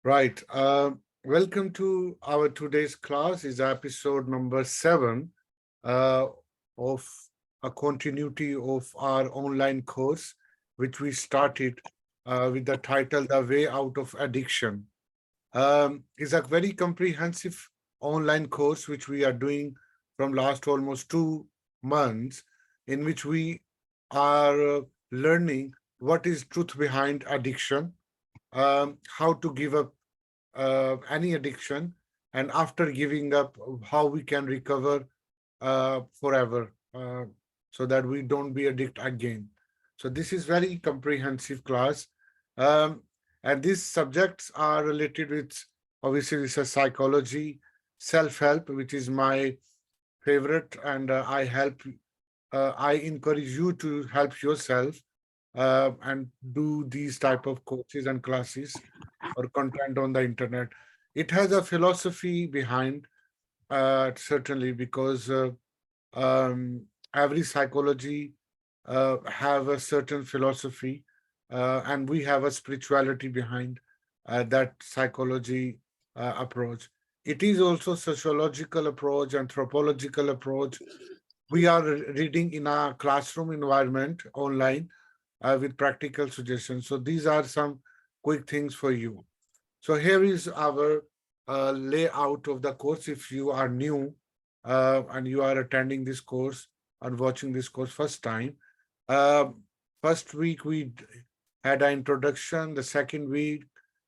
Right. Welcome to our today's class. Is episode number 7 uh, of a continuity of our online course, which we started with the title "The Way Out of Addiction." Is a very comprehensive online course which we are doing from last almost 2 months, in which we are learning what is truth behind addiction, how to give up any addiction, and after giving up, how we can recover forever, so that we don't be addict again. So this is very comprehensive class, um, and these subjects are related with obviously this is psychology, self-help, which is my favorite, and I encourage you to help yourself and do these type of courses and classes or content on the internet. It has a philosophy behind, certainly, because um, every psychology have a certain philosophy, and we have a spirituality behind that psychology approach. It is also sociological approach, anthropological approach. We are reading in a classroom environment online with practical suggestions. So these are some quick things for you. So here is our layout of the course. If you are new and you are attending this course and watching this course first time, uh, first week had an introduction. The second week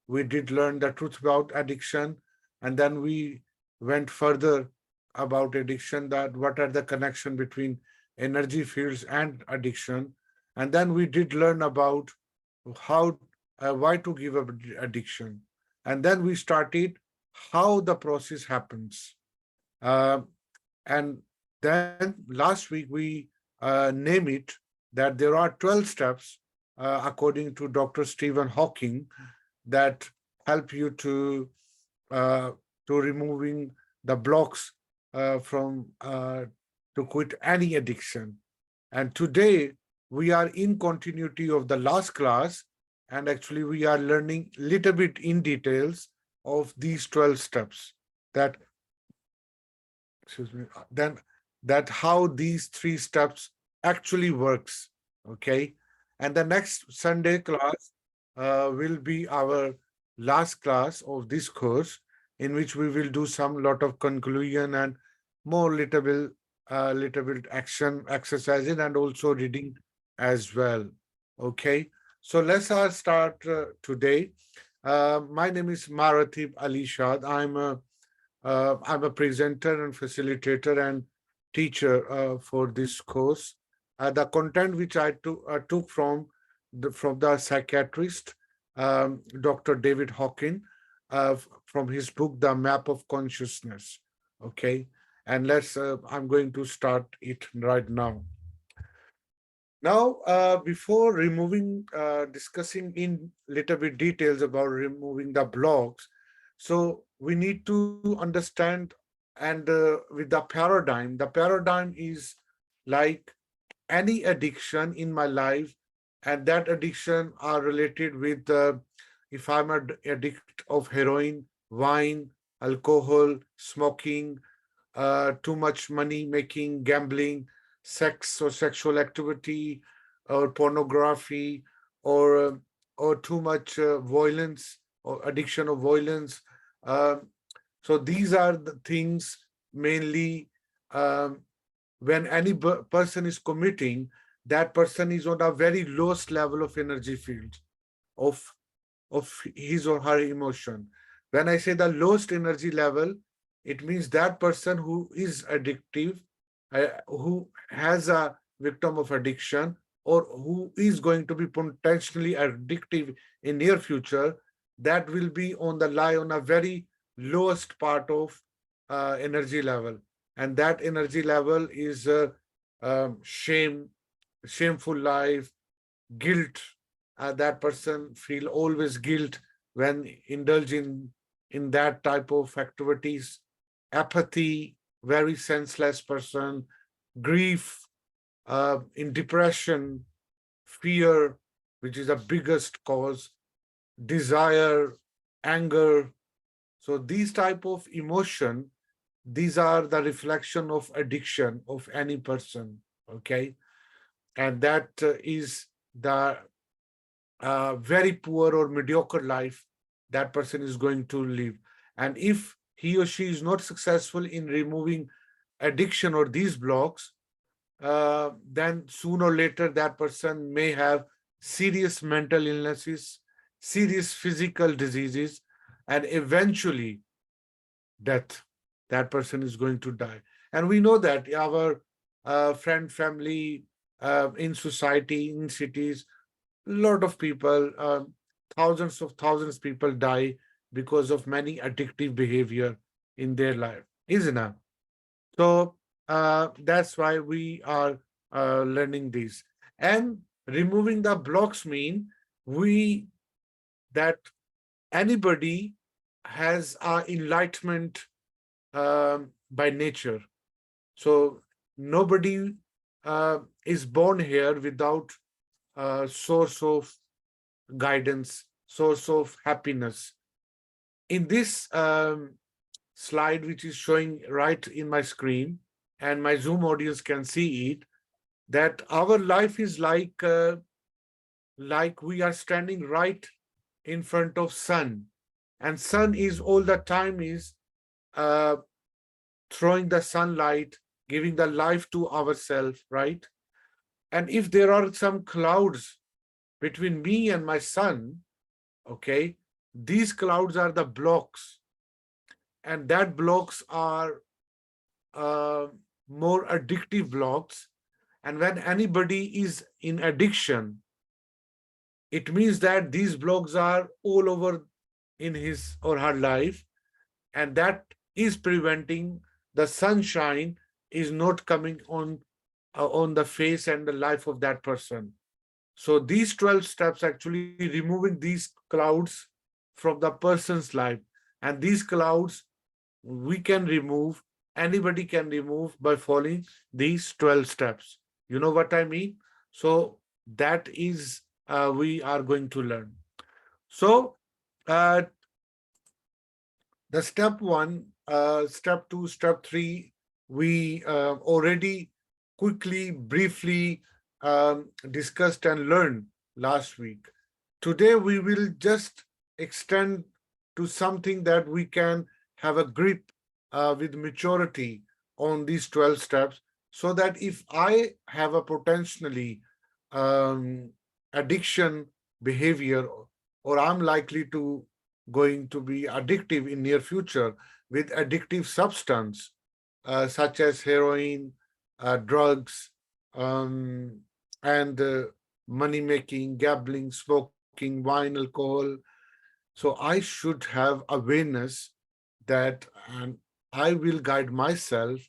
we did learn the truth about addiction, and then we went further about addiction. That what are the connection between energy fields and addiction, and then we did learn about how why to give up addiction, and then we started how the process happens. Uh, and then last week we name it that there are 12 steps, according to Dr. Stephen Hawking, that help you uh, to removing the blocks from to quit any addiction. And today we are in continuity of the last class, and actually we are learning little bit in details of these 12 steps, that excuse me, then that how these 3 steps actually works. Okay. And the next Sunday class will be our last class of this course, in which we will do some lot of conclusion and more little bit action exercises and also reading as well. Okay. So let's start today. My name is Maratib Ali Shad. I'm a presenter and facilitator and teacher for this course. The content which I took from the psychiatrist, Dr. David Hawking, from his book The Map of Consciousness. Okay, and I'm going to start it right now. Now, before discussing in little bit details about removing the blocks, so we need to understand, and with the paradigm is like any addiction in my life, and that addiction are related with if I'm an addict of heroin, wine, alcohol, smoking, too much money making, gambling, sex or sexual activity, or pornography, or uh, or too much violence or addiction of violence. Um, so these are the things mainly, um, when any person is committing, that person is on a very lowest level of energy field of his or her emotion. When I say the lowest energy level, it means that person who is addictive, who has a victim of addiction, or who is going to be potentially addictive in near future, that will be on the lie on a very lowest part of energy level. And that energy level is shameful life, guilt. That person feel always guilt when indulge in that type of activities. Apathy, very senseless person. Grief, in depression. Fear, which is the biggest cause. Desire, anger. So these type of emotion, these are the reflection of addiction of any person. Okay, and that is the very poor or mediocre life that person is going to live. And if he or she is not successful in removing addiction or these blocks, then sooner or later that person may have serious mental illnesses, serious physical diseases, and eventually death. That person is going to die. And we know that our friend, family, in society, in cities, a lot of people, thousands of people die because of many addictive behavior in their life, isn't it? So that's why we are learning this. And removing the blocks mean we that anybody has enlightenment by nature. So nobody is born here without a source of guidance, source of happiness. In this slide, which is showing right in my screen, and my Zoom audience can see it, that our life is like we are standing right in front of sun, and sun is all the time is uh, throwing the sunlight, giving the life to ourselves, right? And if there are some clouds between me and my sun, okay, these clouds are the blocks, and that blocks are uh, more addictive blocks. And when anybody is in addiction, it means that these blocks are all over in his or her life, and that is preventing the sunshine is not coming on the face and the life of that person. So these 12 steps actually removing these clouds from the person's life, and these clouds we can remove, anybody can remove by following these 12 steps. You know what I mean? So that is we are going to learn. So uh, the step one, step two, step three, we already quickly, briefly discussed and learned last week. Today, we will just extend to something that we can have a grip with maturity on these 12 steps, so that if I have a potentially um, addiction behavior, or I'm likely to going to be addictive in near future with addictive substance such as heroin, drugs, um, and money making, gambling, smoking, wine, alcohol. So I should have awareness that I will guide myself,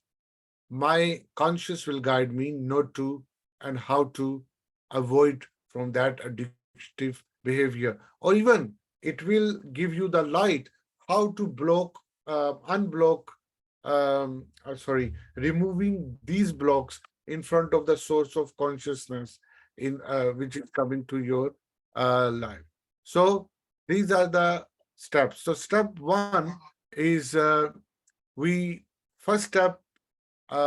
my conscious will guide me not to and how to avoid from that addictive behavior. Or even it will give you the light how to block, unblock, removing these blocks in front of the source of consciousness in which is coming to your life. So these are the steps. So step one is we first step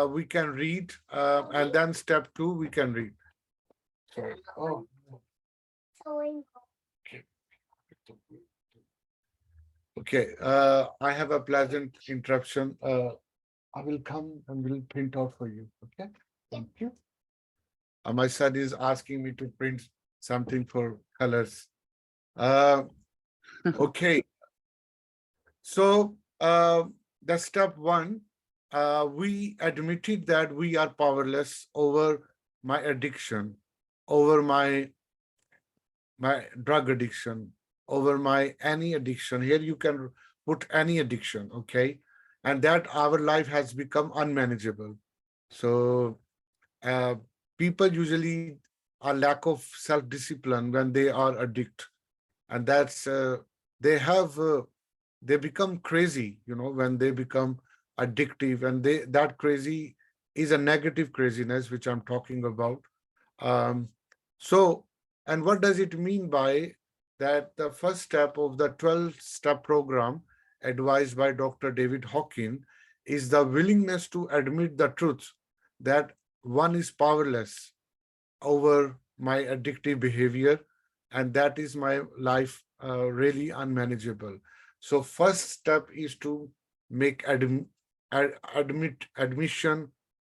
we can read, and then step two we can read. Sorry. Oh, okay. Okay. I have a pleasant interruption. I will come and will print out for you. Okay. Thank you. My son is asking me to print something for colors. Uh, okay. So the step one, we admitted that we are powerless over my addiction, over my drug addiction, over my any addiction. Here you can put any addiction, okay? And that our life has become unmanageable. So uh, people usually are lack of self-discipline when they are addict, and that's they have they become crazy, when they become addictive, and they that crazy is a negative craziness which I'm talking about. um, so, and what does it mean by that the first step of the 12-step program advised by Dr. David Hawkins is the willingness to admit the truth that one is powerless over my addictive behavior, and that is my life really unmanageable. So first step is to make admission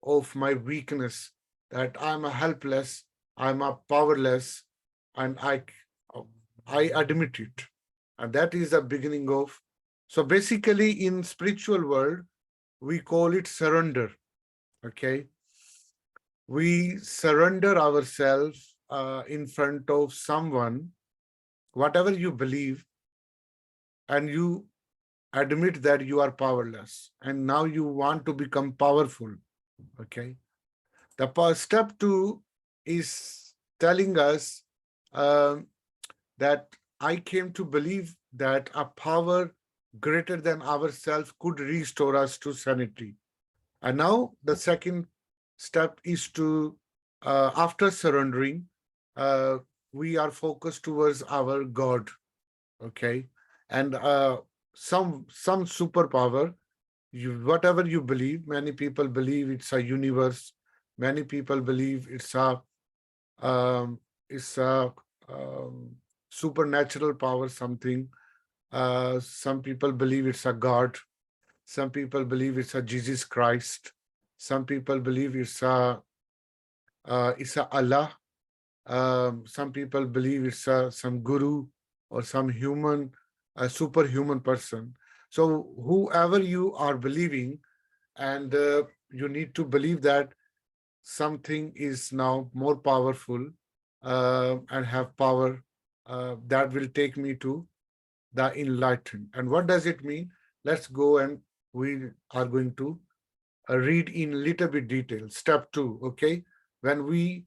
of my weakness, that I'm a helpless, I'm a powerless, and I admit it. And that is the beginning of. So basically, in spiritual world, we call it surrender. Okay, we surrender ourselves in front of someone, whatever you believe, and you admit that you are powerless, and now you want to become powerful. Okay, the step two is telling us um, that I came to believe that a power greater than ourselves could restore us to sanity. And now the second step is to, after surrendering, uh, we are focused towards our God, okay? And some superpower, whatever you believe, many people believe it's a universe, many people believe um, it's a supernatural power, something. Some people believe it's a God. Some people believe it's a Jesus Christ. Some people believe it's a Allah. Some people believe it's some guru or some human, a superhuman person. So whoever you are believing, and you need to believe that something is now more powerful and have power that will take me to the enlightened. And what does it mean? Let's go, and we are going to read in little bit detail. Step two, okay? When we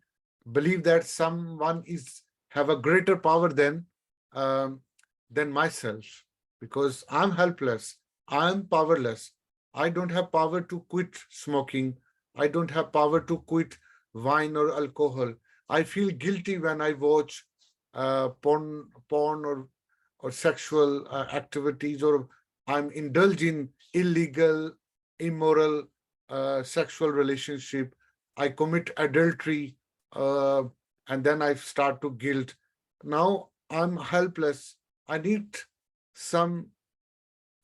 believe that someone is have a greater power um, than myself, because I'm helpless, I'm powerless. I don't have power to quit smoking. I don't have power to quit wine or alcohol. I feel guilty when I watch porn or sexual activities, or I'm indulging illegal, immoral sexual relationship. I commit adultery, uh, and then I start to guilt. Now I'm helpless. I need some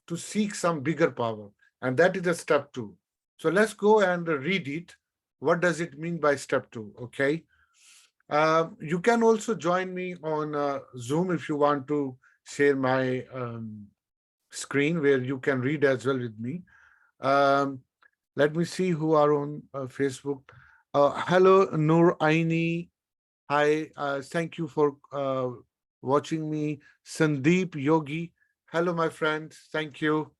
to seek some bigger power, and that is the step two. So let's go and read it. What does it mean by step two? Okay. You can also join me on Zoom if you want to share my screen where you can read as well with me. Um, let me see who are on Facebook. Hello, Noor Aini. Hi, thank you for watching me. Sandeep Yogi. Hello, my friends. Thank you.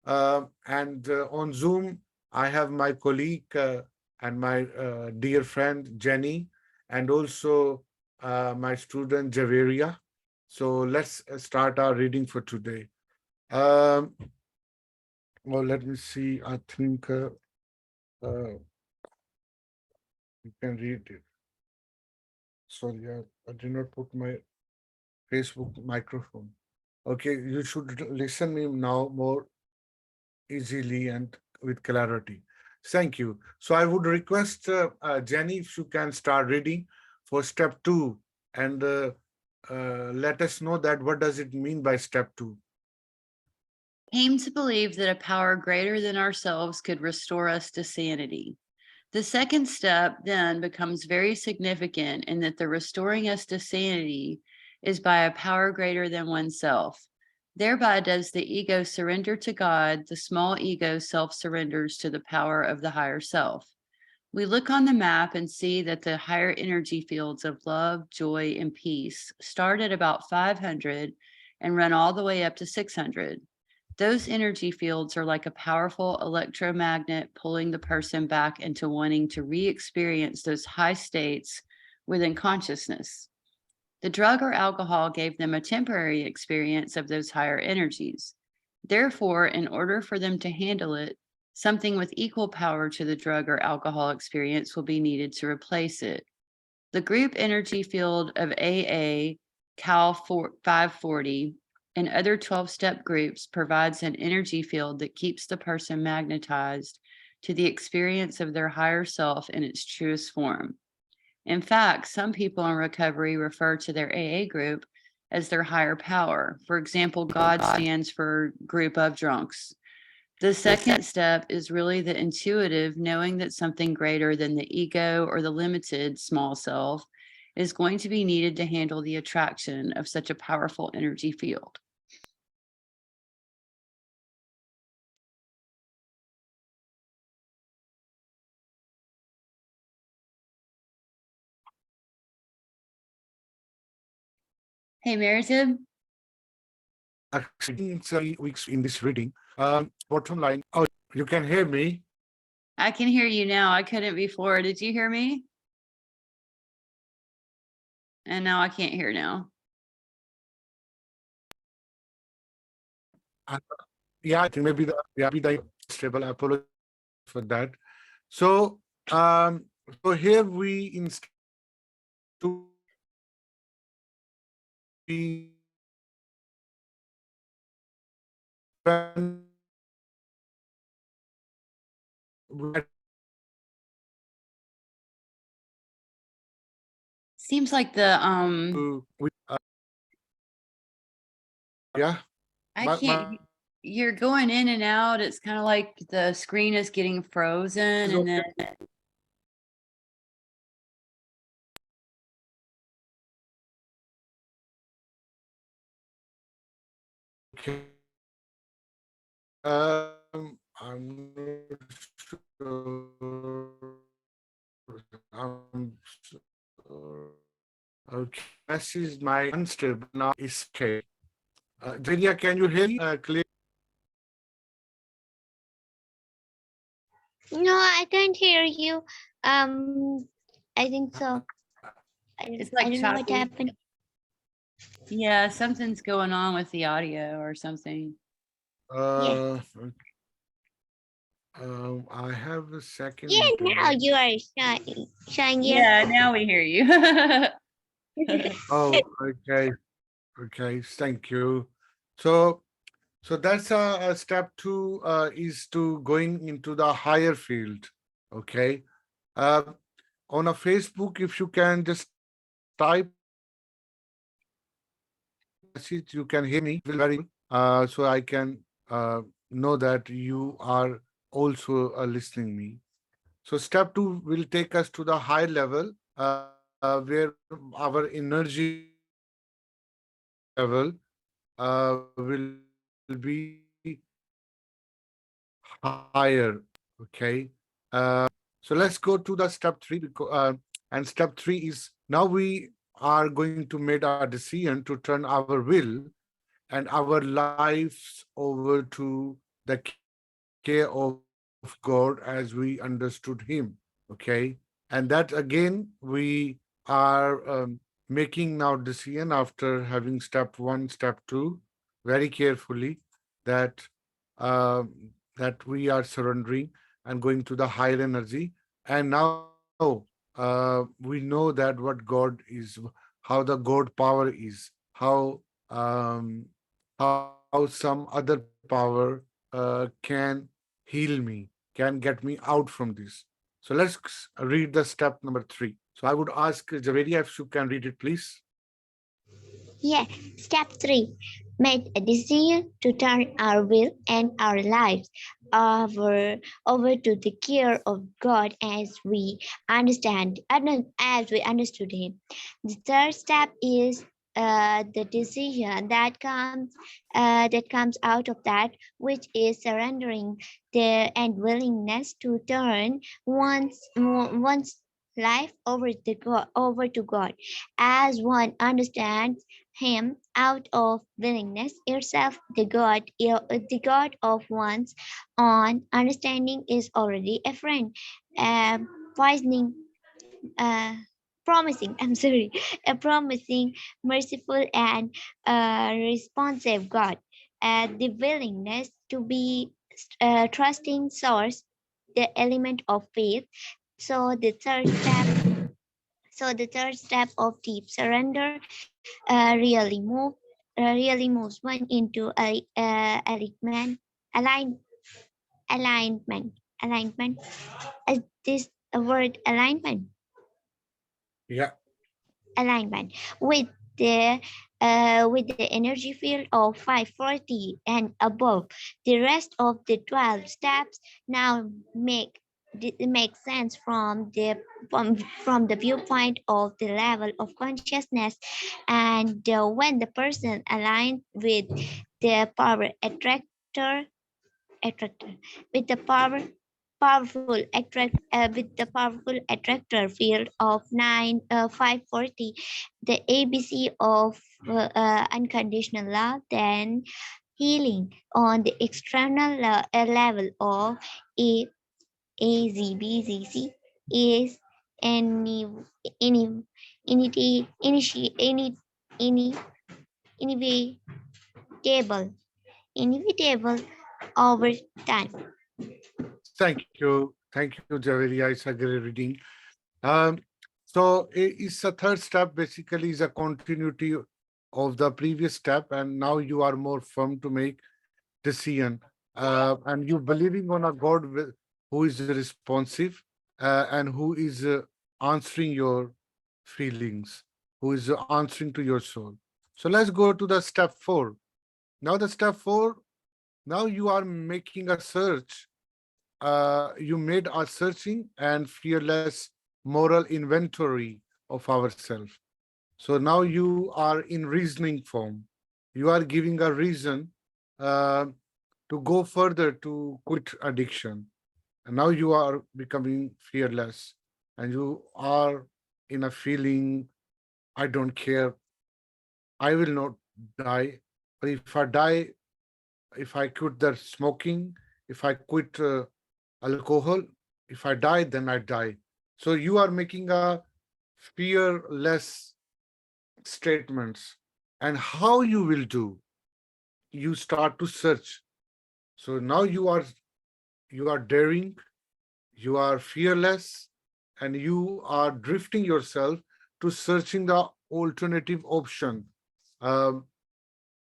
And on Zoom, I have my colleague and my dear friend Jenny, and also my student Javeria. So let's start our reading for today. Um, well, let me see. I think you can read it. Sorry, I did not put my Facebook microphone. Okay, you should listen me now more easily and with clarity. Thank you. So I would request Jenny if you can start reading for step two, and let us know that what does it mean by step two. Came to believe that a power greater than ourselves could restore us to sanity. The second step then becomes very significant in that the restoring us to sanity is by a power greater than oneself. Thereby does the ego surrender to God, the small ego self surrenders to the power of the higher self. We look on the map and see that the higher energy fields of love, joy, and peace start at about 500 and run all the way up to 600. Those energy fields are like a powerful electromagnet pulling the person back into wanting to re-experience those high states within consciousness. The drug or alcohol gave them a temporary experience of those higher energies. Therefore, in order for them to handle it, something with equal power to the drug or alcohol experience will be needed to replace it. The group energy field of AA Cal 540, and other 12-step groups provides an energy field that keeps the person magnetized to the experience of their higher self in its truest form. In fact, some people in recovery refer to their AA group as their higher power. For example, God stands for group of drunks. The second step is really the intuitive, knowing that something greater than the ego or the limited small self is going to be needed to handle the attraction of such a powerful energy field. Hey, Maratib. Actually, it's weeks in this reading. Bottom line. Oh, you can hear me. I can hear you now. I couldn't before. Did you hear me? And now I can't hear now. Uh, yeah, I think maybe the stable. I apologize for that. So, so here we instead to be when we Seems like the yeah, I my, can't you're going in and out. It's kind of like the screen is getting frozen and then okay. I'm not sure. I'm sure. Okay, this is my unstable now. Is okay. Jania, can you hear me clear? No, I can't hear you. I think so. it's I like don't know what choppy. happened. Yeah, something's going on with the audio or something. Yeah. Okay. I have a second Yeah, now internet. you are showing here. Yeah, now we hear you. Oh, okay. Okay, thank you. So, so that's a step two is to going into the higher field. Okay. Uh, on a Facebook, if you can just type message, you can hear me very so I can know that you are also listening me. So step two will take us to the high level where our energy level will be higher. Okay. So let's go to the step three and step three is now we are going to make a decision to turn our will and our lives over to the care of God as we understood Him. Okay. And that again, we are making now decision after having step one, step two, very carefully that that we are surrendering and going to the higher energy. And now we know that what God is, how the God power is, how some other power can heal me, can get me out from this. So let's read the step number three. So I would ask Javeria if you can read it, please. Yeah. Step 3. Make a decision to turn our will and our lives over to the care of God as we understood Him. The third step is the decision that comes out of that, which is surrendering the and willingness to turn one's life over to God as one understands Him out of willingness itself. The God of one's own understanding is already a friend, poisoning, uh, promising. I'm sorry, a promising, merciful, and responsive God. The willingness to be trusting source, the element of faith. So the third step So the third step of deep surrender really moves one into align, alignment, alignment. This word Yeah. alignment with the energy field of 540 and above. The rest of the 12 steps now make sense from the viewpoint of the level of consciousness, and when the person aligned with the attractor with the powerful attractor field of 540, the ABC of unconditional love, then healing on the external level of a AZBZC is any any any inevitable inevitable over time. Thank you, Javeria. It's a great reading. Um, so it's a third step basically is a continuity of the previous step, and now you are more firm to make decision, and you believing on a God who is responsive, and who is answering your feelings, who is answering to your soul. So let's go to the step 4. Now the step 4, now you are making a search. You made a searching and fearless moral inventory of ourselves. So now you are in reasoning form. You are giving a reason uh, to go further to quit addiction. And now you are becoming fearless, and you are in a feeling, I don't care, I will not die. Or if I die, if I quit the smoking, if I quit alcohol, if I die, then I die. So you are making a fearless statements. And how you will do, you start to search. So now you are daring, you are fearless, and you are drifting yourself to searching the alternative option, um,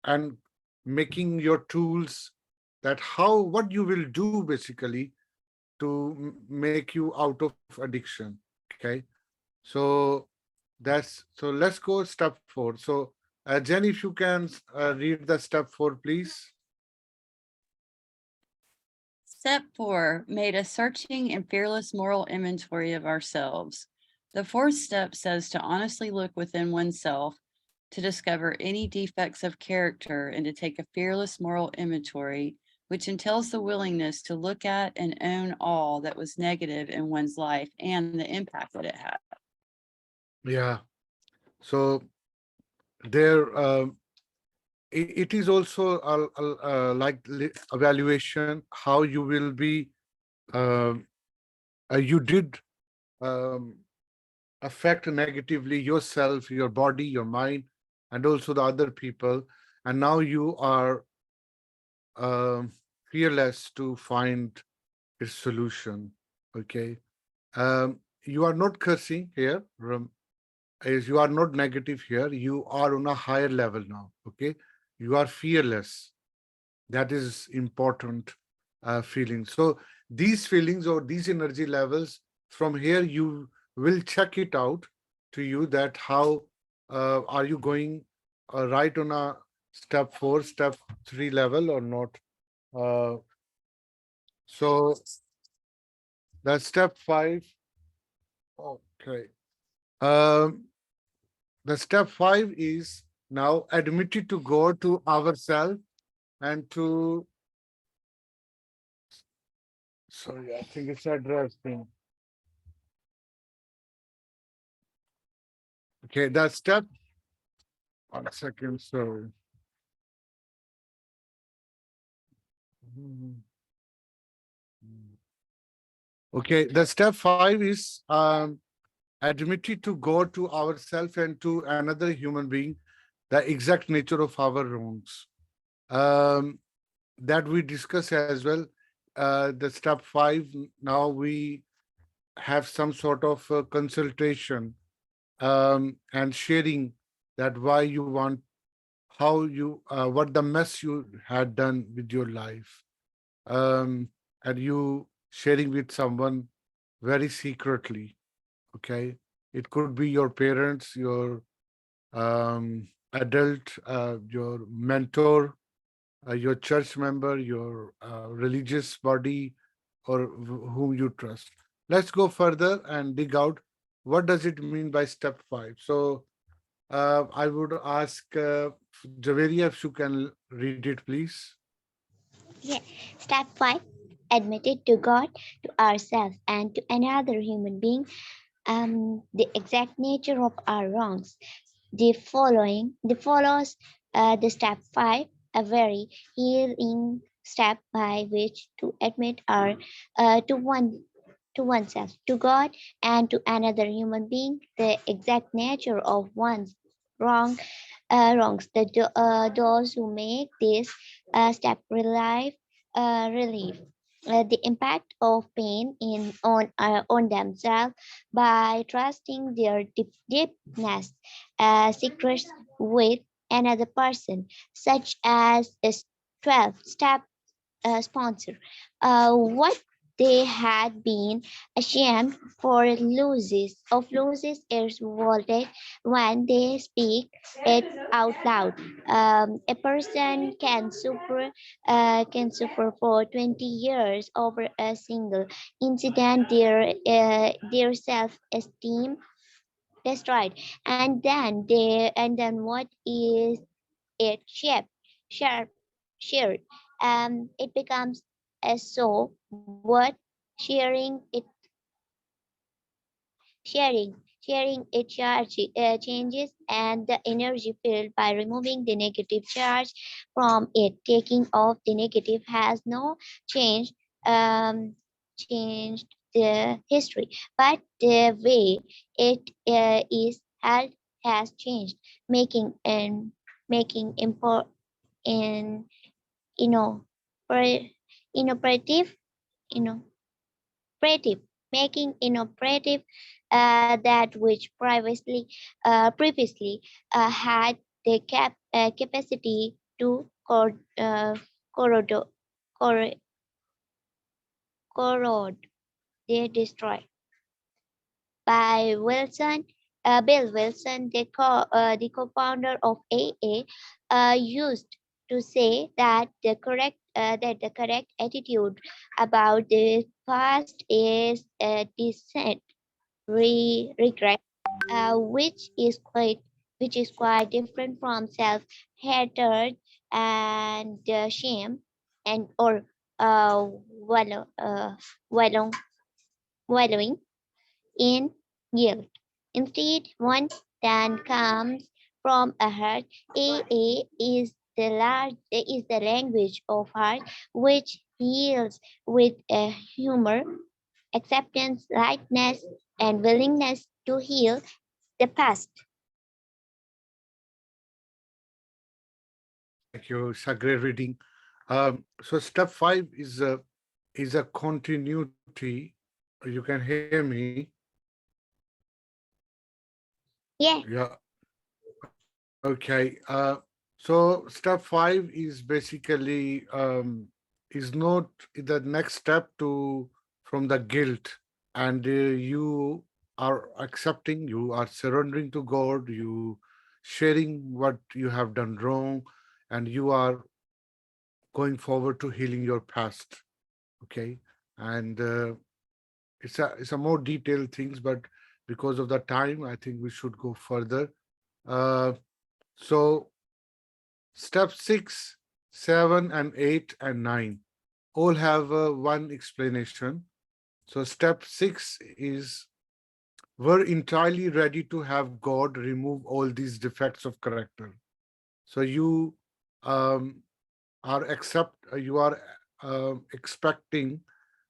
and making your tools that how what you will do basically to make you out of addiction. Okay, so let's go step 4. So Jen, if you can read the step 4, please. Step 4 made a searching and fearless moral inventory of ourselves. The fourth step says to honestly look within oneself to discover any defects of character and to take a fearless moral inventory, which entails the willingness to look at and own all that was negative in one's life and the impact that it had. Yeah, so there it is also like evaluation how you will be, um, you did um, affect negatively yourself, your body, your mind, and also the other people, and now you are um, fearless to find a solution. Okay, you are not cursing here, as you are not negative here, you are on a higher level now. Okay, you are fearless. That is important feeling. So these feelings or these energy levels, from here you will check it out to you that how are you going right on a step 4, step 3 level or not. uh, so that's step 5. Okay, um, the step 5 is now admitted to go to ourselves and to, sorry, I think it's addressing. Okay, that step, 1 second, sorry. Okay, the step 5 is admitted to go to ourselves and to another human being the exact nature of our wrongs. That we discuss as well. The step 5, now we have some sort of consultation and sharing that why you want, how you, what the mess you had done with your life, and you sharing with someone very secretly. Okay, it could be your parents, your adult, your mentor, your church member, your religious body, or whom you trust. Let's go further and dig out what does it mean by step five. So I would ask Javeria if you can read it, please. Yeah. Step 5. Admit it to God, to ourselves, and to another human being the exact nature of our wrongs. The follows the step 5, a very healing step by which to admit our to oneself, to God, and to another human being the exact nature of one's wrong wrongs. Those who make this step relieve the impact of pain on themselves by trusting their deepness secrets with another person, such as a 12-step sponsor. What they had been ashamed for loses is rewarded when they speak it out loud. A person can suffer for 20 years over a single incident. Their self-esteem destroyed, and then what is it sharp shared it becomes a so what sharing it sharing it changes and the energy field by removing the negative charge from it. Taking off the negative has no change changed the history, but the way it is held has changed, making and making import in inno, inoperative inoperative making inoperative that which previously had the capacity to corrode, corrode, corrode they destroy. By Bill Wilson, the co-founder of AA, used to say that the correct attitude about the past is regret, which is quite different from self-hatred and shame and or wallow, wallowing in guilt. Instead, one that comes from a heart. AA is the language of heart, which heals with humor, acceptance, lightness, and willingness to heal the past. Thank you. It's a great reading. So step five is a continuity. You can hear me. Yeah, Yeah. Okay. So step five is basically is not the next step to from the guilt, and you are accepting, you are surrendering to God, you sharing what you have done wrong, and you are going forward to healing your past. Okay, and it's a more detailed things, but because of the time, I think we should go further. Uh, so step 6, 7, and 8 and 9 all have one explanation. So step 6 is we're entirely ready to have God remove all these defects of character. So you um, you are expecting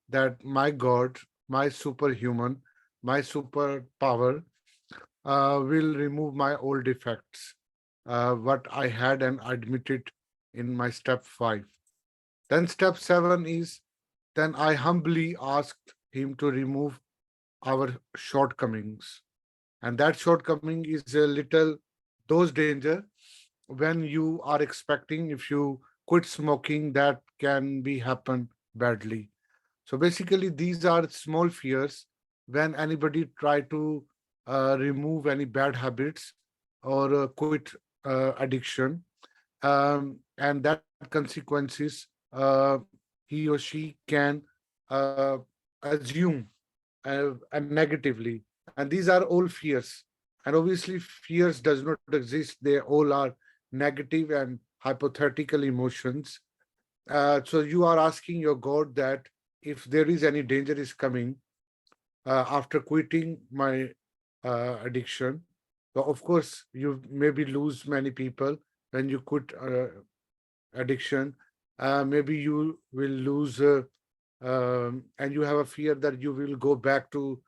that my God, my superhuman, my superpower will remove my old defects, what I had and admitted in my step 5. Then step 7 is then I humbly asked him to remove our shortcomings. And that shortcoming is a little those danger when you are expecting if you quit smoking that can be happen badly. So basically these are small fears when anybody try to remove any bad habits or quit addiction, and that consequences he or she can uh, assume and negatively, and these are all fears, and obviously fears does not exist, they all are negative and hypothetical emotions. So you are asking your God that if there is any danger is coming after quitting my addiction. So of course you maybe lose many people when you quit addiction. Maybe you will lose and you have a fear that you will go back to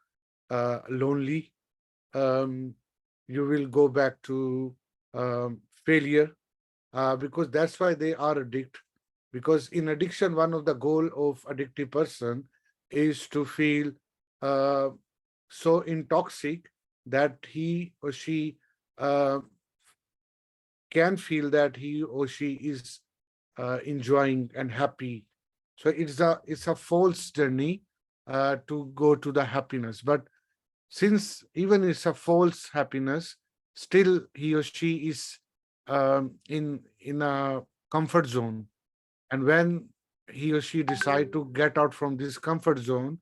lonely. um, you will go back to failure, because that's why they are addict. Because in addiction, one of the goal of addictive person is to feel uh, so intoxic that he or she uh, can feel that he or she is enjoying and happy. So it's a false journey to go to the happiness. But since even it's a false happiness, still he or she is in a comfort zone. And when he or she decide to get out from this comfort zone,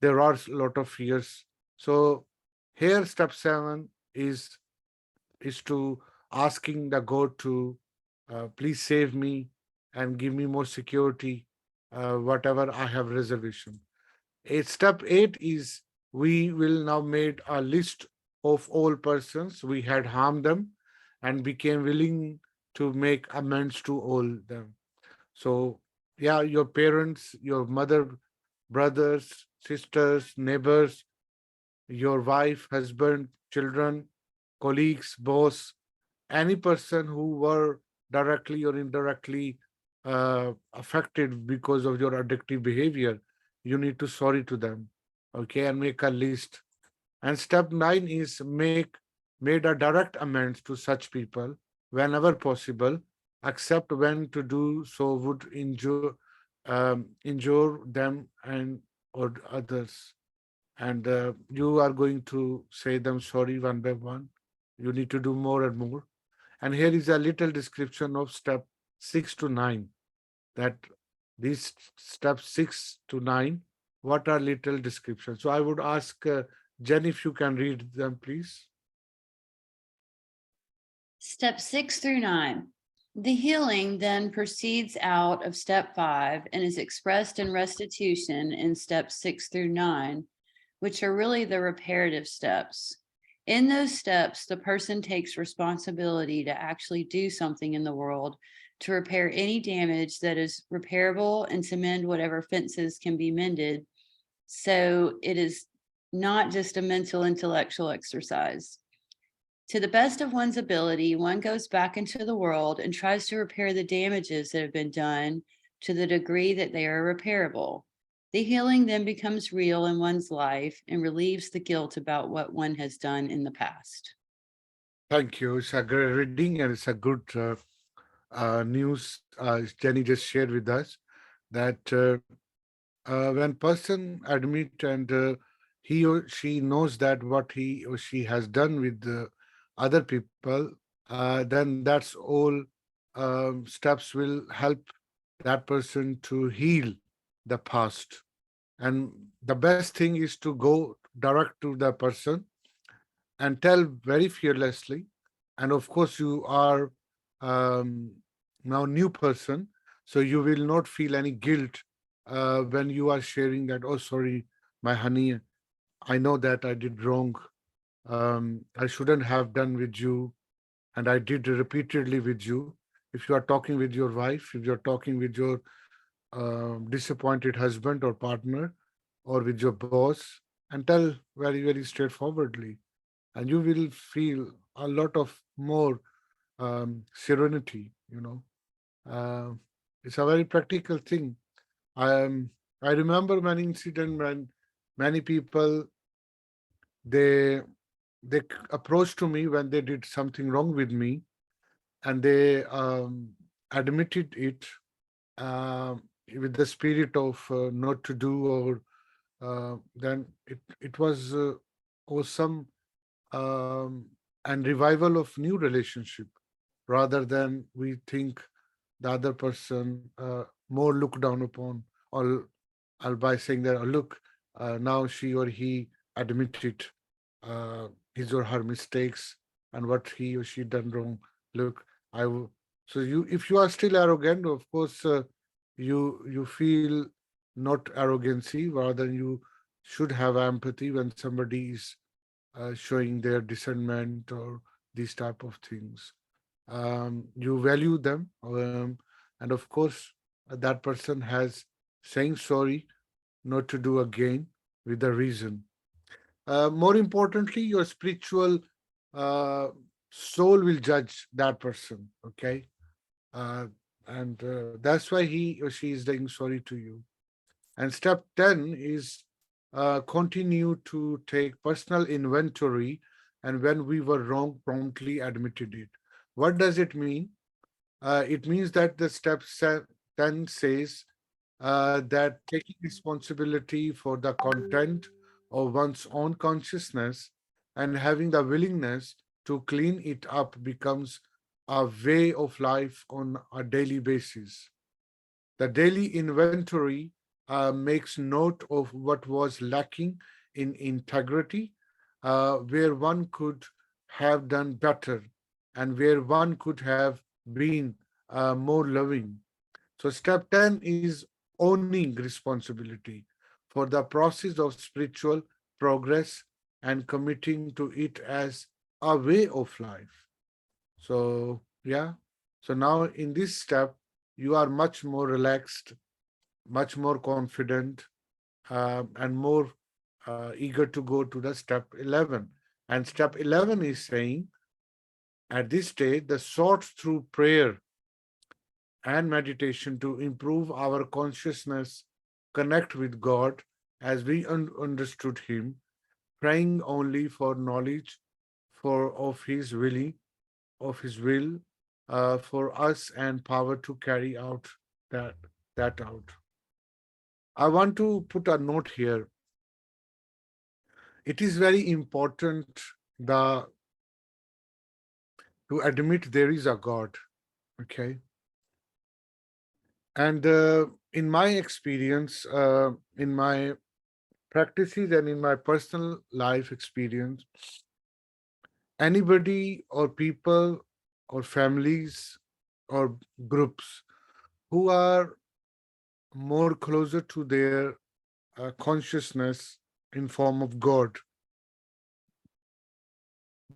there are a lot of fears. So here step 7 is to asking the God to please save me and give me more security, whatever I have reservation. Step 8 is we will now made a list of all persons we had harmed them and became willing to make amends to all them. So yeah, your parents, your mother, brothers, sisters, neighbors, your wife, husband, children, colleagues, boss, any person who were directly or indirectly affected because of your addictive behavior, you need to sorry to them, okay, and make a list. And step 9 is made a direct amends to such people whenever possible, except when to do so would injure them and or others. And you are going to say them sorry one by one. You need to do more and more. And here is a little description of step 6 to 9, that these steps 6 to 9, what are little descriptions. So I would ask Jen if you can read them, please. Step 6 through 9. The healing then proceeds out of step 5 and is expressed in restitution in steps 6 through 9, which are really the reparative steps. In those steps, the person takes responsibility to actually do something in the world to repair any damage that is repairable and to mend whatever fences can be mended. So it is not just a mental intellectual exercise. To the best of one's ability, one goes back into the world and tries to repair the damages that have been done to the degree that they are repairable. The healing then becomes real in one's life and relieves the guilt about what one has done in the past. Thank you. It's a great reading and it's a good news Jenny just shared with us, that when person admit and he or she knows that what he or she has done with the other people, then that's all steps will help that person to heal the past. And the best thing is to go direct to the person and tell very fearlessly. And of course, you are um, now new person, so you will not feel any guilt when you are sharing that. Oh, sorry, my honey, I know that I did wrong. I shouldn't have done with you, and I did repeatedly with you. If you are talking with your wife, if you're talking with your disappointed husband or partner, or with your boss, and tell very, very straightforwardly, and you will feel a lot of more serenity. Uh, it's a very practical thing. I remember many incident when many people they approached to me when they did something wrong with me, and they admitted it, with the spirit of not to do, or then it was awesome, and revival of new relationship, rather than we think the other person more looked down upon, or by saying that, "Oh, look, now she or he admitted uh, his or her mistakes and what he or she done wrong. Look, so you, if you are still arrogant, of course, you feel not arrogancy, rather you should have empathy when somebody is showing their discernment or these type of things. You value them, and of course, that person has saying sorry not to do again with a reason. More importantly, your spiritual uh, soul will judge that person. Okay, uh, and that's why he or she is saying sorry to you. And step 10 is continue to take personal inventory, and when we were wrong, promptly admitted it. What does it mean? It means that the 10 says that taking responsibility for the content of one's own consciousness and having the willingness to clean it up becomes a way of life on a daily basis. The daily inventory makes note of what was lacking in integrity, where one could have done better, and where one could have been more loving. So, step 10 is owning responsibility for the process of spiritual progress and committing to it as a way of life. So, yeah. So, now in this step, you are much more relaxed, much more confident, and more eager to go to the step 11. And step 11 is saying at this stage, the sought through prayer and meditation to improve our consciousness, connect with God as we understood Him, praying only for knowledge for of His will for us and power to carry out that that out. I want to put a note here. It is very important the to admit there is a God. Okay, and in my experience, in my practices and in my personal life experience, anybody or people or families or groups who are more closer to their consciousness in form of God,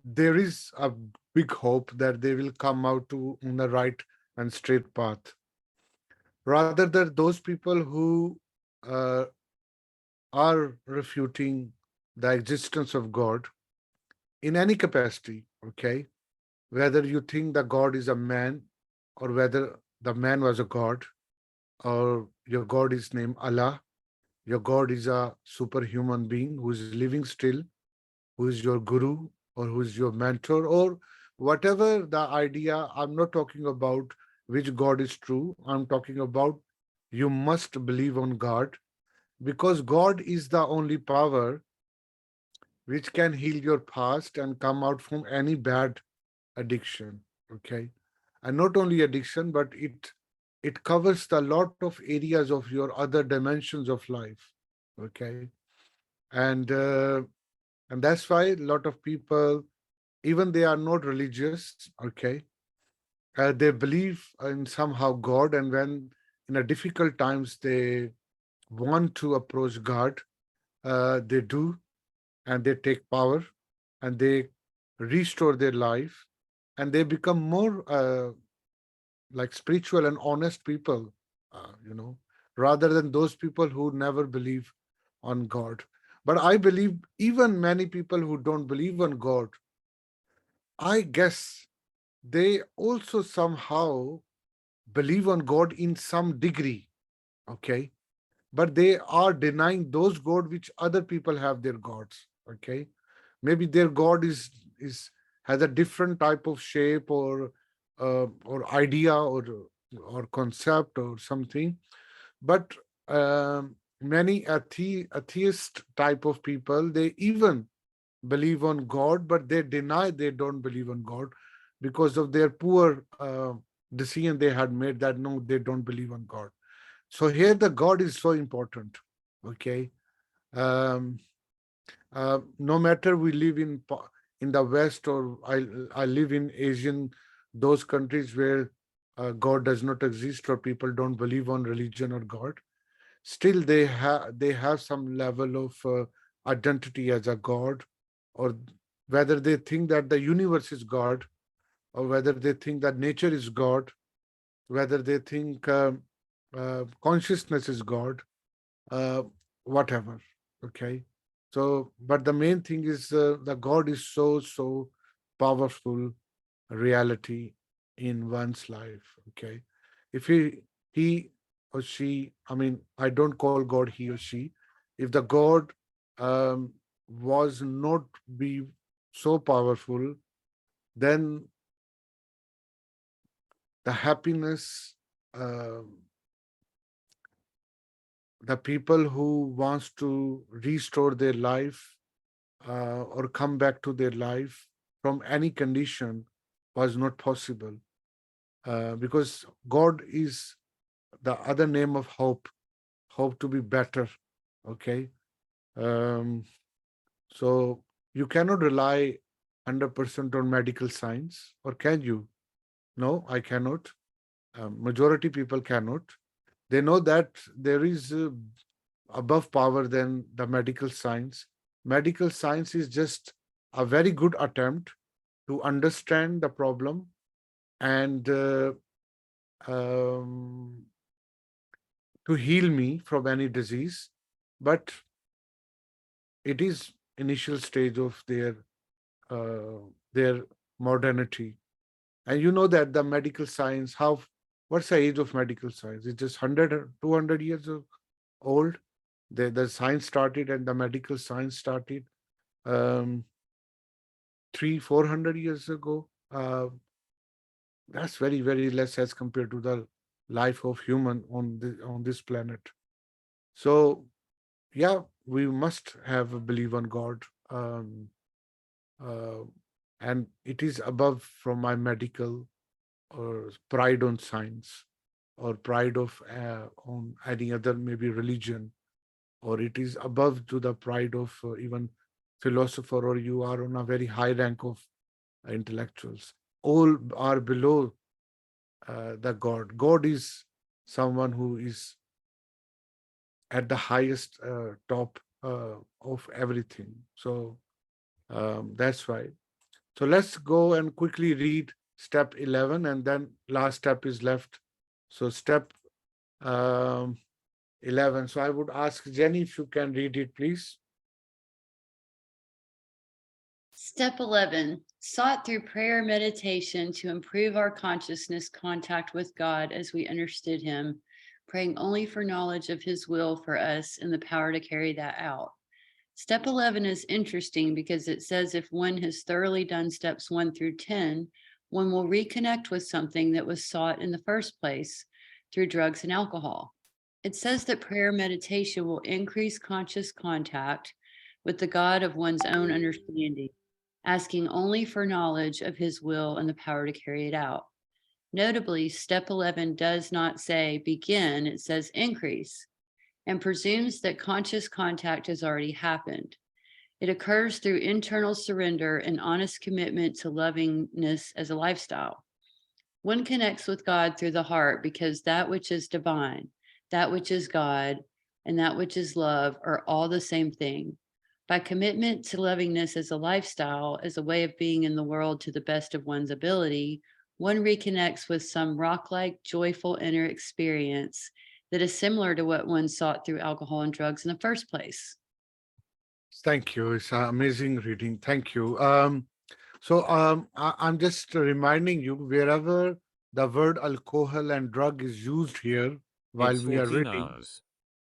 there is a big hope that they will come out to on the right and straight path. Rather than those people who uh, are refuting the existence of God in any capacity, okay? Whether you think that God is a man, or whether the man was a God, or your God is named Allah, your God is a superhuman being who is living still, who is your guru, or who is your mentor, or whatever the idea. I'm not talking about which God is true. I'm talking about you must believe on God, because God is the only power which can heal your past and come out from any bad addiction. Okay, and not only addiction, but it covers the lot of areas of your other dimensions of life. Okay, and and that's why a lot of people, even they are not religious, okay, they believe in somehow God, and when in a difficult times they want to approach God, they do, and they take power, and they restore their life, and they become more like spiritual and honest people, rather than those people who never believe on God. But I believe even many people who don't believe on God, I guess they also somehow believe on God in some degree, okay? But they are denying those God which other people have their gods, okay? maybe their God is has a different type of shape or idea or concept or something. But many atheist type of people, they even believe on God, but they deny they don't believe on God because of their poor decision they had made, that no, they don't believe on God. So here the God is so important. Okay. Um, no matter we live in the West, or I live in Asian, those countries where God does not exist, or people don't believe on religion or God, still they have some level of identity as a God, or whether they think that the universe is God, or whether they think that nature is God, whether they think consciousness is God, uh, whatever. Okay. So, but the main thing is the God is so powerful reality in one's life. Okay. If he or she, I mean, I don't call God he or she. If the God was not be so powerful, then the happiness, the people who wants to restore their life or come back to their life from any condition was not possible, because God is the other name of hope to be better. Okay. um, so you cannot rely 100% on medical science, or can you? No, I cannot. Majority people cannot. They know that there is above power than the medical science. Medical science is just a very good attempt to understand the problem and um, to heal me from any disease. But it is initial stage of their modernity. And you know that the medical science, what's the age of medical science? It's just 100 or 200 years old. The science started, and the medical science started um, 400 years ago. That's very less as compared to the life of human on this planet. So yeah, we must have a belief on God, uh, and it is above from my medical or pride on science, or pride of on any other maybe religion, or it is above to the pride of even philosopher, or you are on a very high rank of intellectuals. All are below the God. God is someone who is at the highest top of everything. So that's why. So let's go and quickly read step 11, and then last step is left. So step um, 11. So I would ask Jenny if you can read it, please. Step 11, sought through prayer meditation to improve our consciousness contact with God as we understood him, praying only for knowledge of his will for us and the power to carry that out. Step 11 is interesting because it says if one has thoroughly done steps 1 through 10, one will reconnect with something that was sought in the first place through drugs and alcohol. It says that prayer meditation will increase conscious contact with the God of one's own understanding, asking only for knowledge of his will and the power to carry it out. Notably, step 11 does not say begin, it says increase, and presumes that conscious contact has already happened. It occurs through internal surrender and honest commitment to lovingness as a lifestyle. One connects with God through the heart because that which is divine, that which is God, and that which is love are all the same thing. By commitment to lovingness as a lifestyle, as a way of being in the world to the best of one's ability, one reconnects with some rock-like, joyful inner experience that is similar to what one sought through alcohol and drugs in the first place. Thank you. It's an amazing reading. Thank you. I'm just reminding you, wherever the word alcohol and drug is used here while It's we are 14 reading, hours.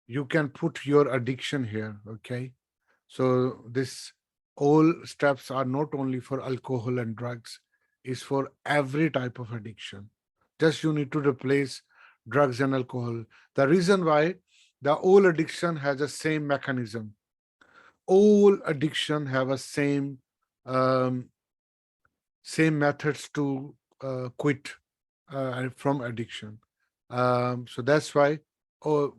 you can put your addiction here. Okay. So this All steps are not only for alcohol and drugs, it's for every type of addiction. Just you need to replace drugs and alcohol. The reason why the all addiction has a same mechanism. All addiction have a um, same methods to quit from addiction. So that's why oh,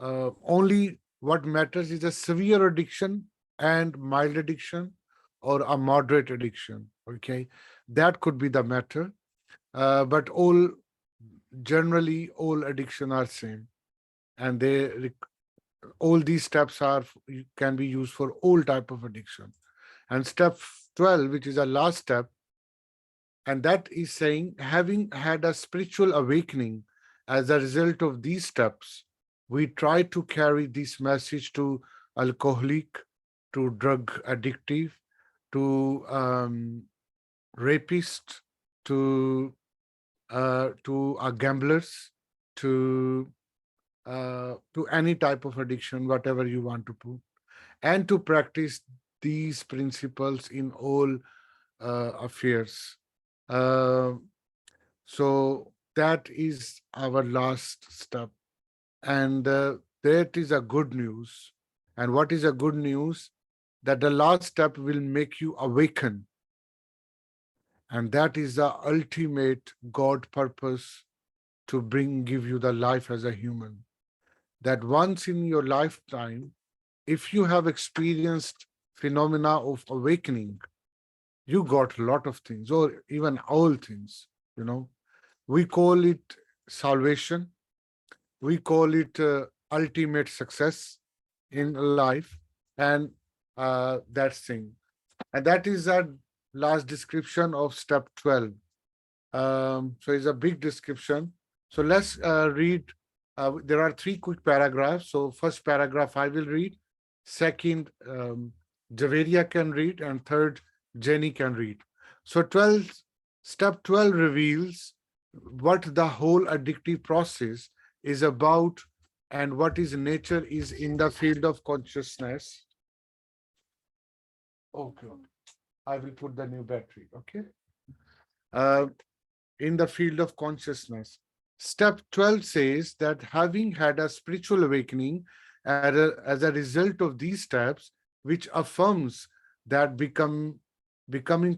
only what matters is a severe addiction and mild addiction or a moderate addiction. Okay, that could be the matter. But all generally all addiction are same, and all these steps are can be used for all type of addiction. And step 12, which is a last step, and that is saying, having had a spiritual awakening as a result of these steps, we try to carry this message to alcoholic, to drug addictive, to rapist, to gamblers, to any type of addiction, whatever you want to put, and to practice these principles in all affairs. Uh, so that is our last step, and that is a good news. And what is a good news? That the last step will make you awaken, and that is the ultimate God purpose to give you the life as a human. That once in your lifetime, if you have experienced phenomena of awakening, you got a lot of things, or even all things, you know. We call it salvation. We call it ultimate success in life, and that thing. And that is our last description of step 12. So it's a big description. So let's read. There are three quick paragraphs. So first paragraph I will read. Second, Javeria can read, and third, Jenny can read. So step 12 reveals what the whole addictive process is about and what is nature is in the field of consciousness. Okay, I will put the new battery. Okay. Uh, in the field of consciousness. Step 12 says that having had a spiritual awakening as a result of these steps, which affirms that becoming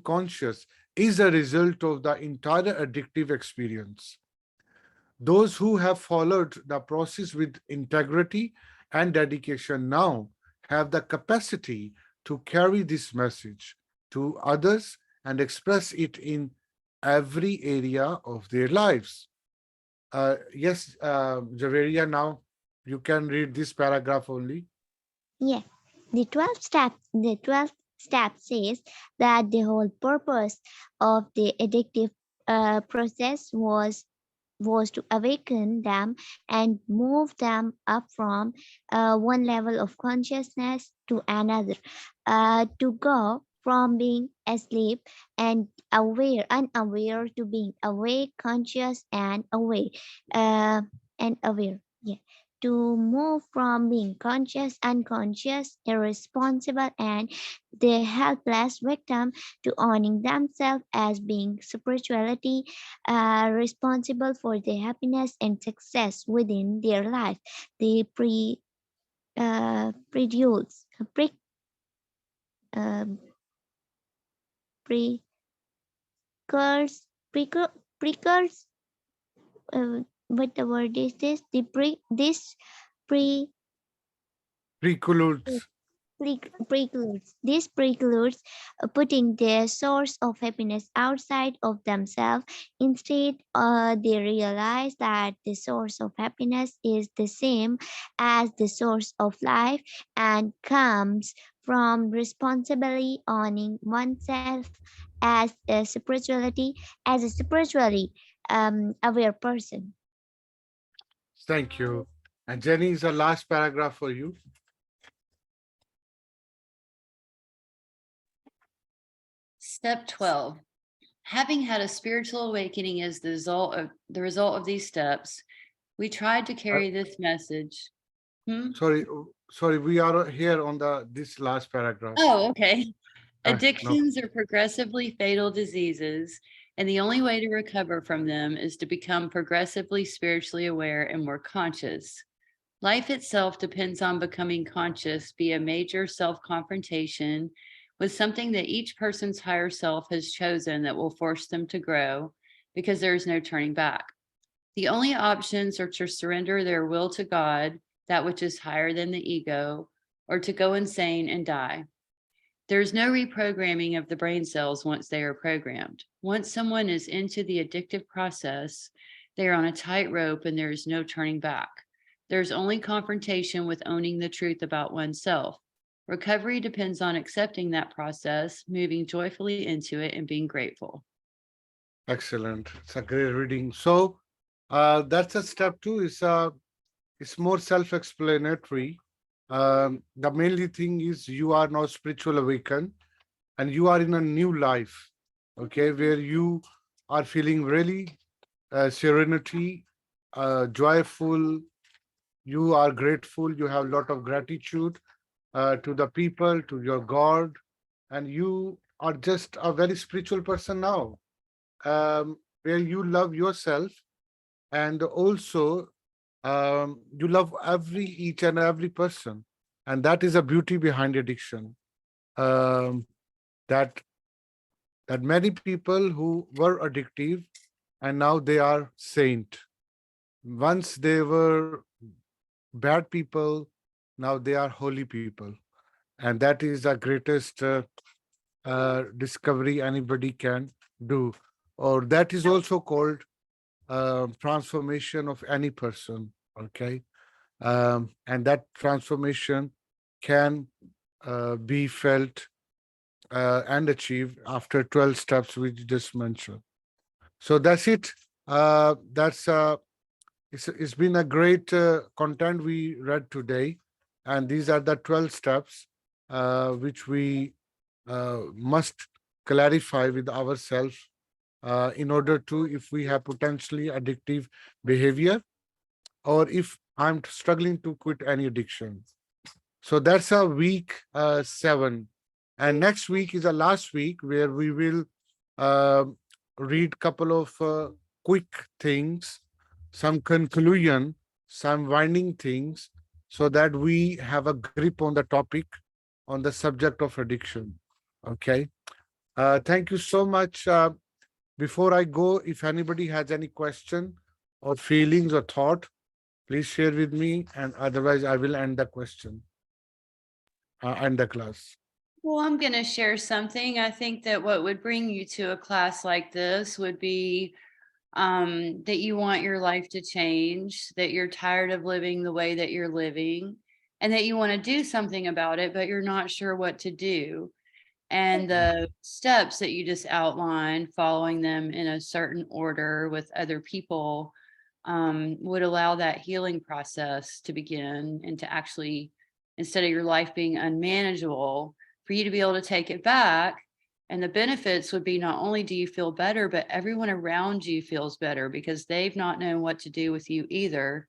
conscious is a result of the entire addictive experience. Those who have followed the process with integrity and dedication now have the capacity to carry this message to others and express it in every area of their lives. Yes, Javeria, now you can read this paragraph only. Yeah. The 12th step says that the whole purpose of the addictive process was to awaken them and move them up from one level of consciousness to another, to go from being asleep and unaware, to being awake, conscious, and aware. Yeah. To move from being conscious, unconscious, irresponsible, and the helpless victim to owning themselves as being spirituality, responsible for their happiness and success within their life. The preludes, pre, uh, precurs, precurs, what the word is this? Pre, Preludes. precludes. This precludes putting their source of happiness outside of themselves. Instead, they realize that the source of happiness is the same as the source of life and comes from responsibly owning oneself as a spiritually aware person. Thank you. And Jenny is the last paragraph for you. Step 12. Having had a spiritual awakening as the result of these steps, we tried to carry this message. Sorry, sorry, we are here on this last paragraph. Oh, okay. No. Addictions are progressively fatal diseases, and the only way to recover from them is to become progressively spiritually aware and more conscious. Life itself depends on becoming conscious via major self confrontation with something that each person's higher self has chosen that will force them to grow because there is no turning back. The only options are to surrender their will to God, that which is higher than the ego, or to go insane and die. There is no reprogramming of the brain cells once they are programmed. Once someone is into the addictive process, they are on a tightrope and there is no turning back. There's only confrontation with owning the truth about oneself. Recovery depends on accepting that process, moving joyfully into it, and being grateful. Excellent. It's a great reading. So that's a step two. It's more self-explanatory. The mainly thing is you are now spiritual awakened and you are in a new life, okay, where you are feeling really serenity, joyful. You are grateful. You have a lot of gratitude to the people, to your God, and you are just a very spiritual person now, where you love yourself and also you love each and every person, and that is a beauty behind addiction. Um, that that many people who were addictive and now they are saint. Once they were bad people, now they are holy people, and that is the greatest discovery anybody can do, or that is also called transformation of any person. Okay, and that transformation can be felt and achieved after 12 steps we just mentioned. So that's it. That's it's been a great content we read today, and these are the 12 steps which we must clarify with ourselves in order to, if we have potentially addictive behavior, or if I'm struggling to quit any addiction. So that's a week 7. And next week is a last week where we will uh, read couple of quick things, some conclusion, some winding things, so that we have a grip on the topic, on the subject of addiction. Okay. Thank you so much. Before I go, if anybody has any question or feelings or thought, please share with me, and otherwise I will end the question, end the class. Well, I'm going to share something. I think that what would bring you to a class like this would be that you want your life to change, that you're tired of living the way that you're living, and that you want to do something about it, but you're not sure what to do. And the steps that you just outlined, following them in a certain order with other people, would allow that healing process to begin and to actually, instead of your life being unmanageable, for you to be able to take it back. And the benefits would be not only do you feel better, but everyone around you feels better because they've not known what to do with you either.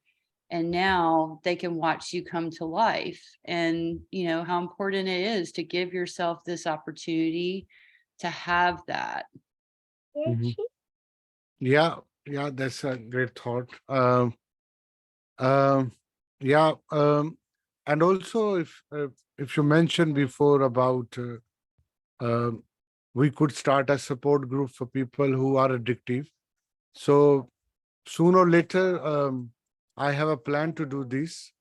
And now they can watch you come to life. And you know how important it is to give yourself this opportunity to have that. Mhm. Yeah, yeah, that's a great thought. Yeah, and also if you mentioned before about um, we could start a support group for people who are addictive. So sooner or later, I have a plan to do this.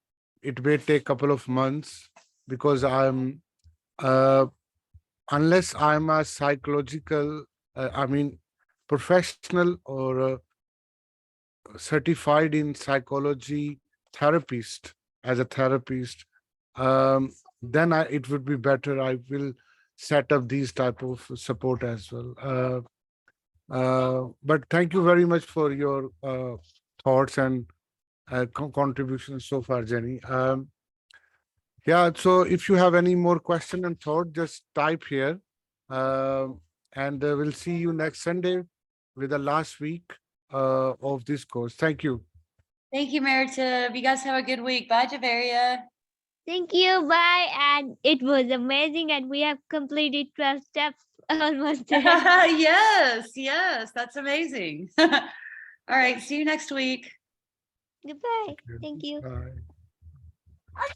It may take a couple of months because uh, unless I'm a psychological, I mean, professional or certified in psychology therapist, as a therapist, then it would be better. I will set up these type of support as well. But thank you very much for your thoughts and contributions so far, Jenny. Yeah, so if you have any more question and thought, just type here. Um and we'll see you next Sunday with the last week of this course. Thank you. Thank you, Maratib. You guys have a good week. Bye, Javaria. Thank you. Bye. And it was amazing. And we have completed 12 steps almost there. Yes, that's amazing. All right, see you next week. Goodbye. Thank you. Bye.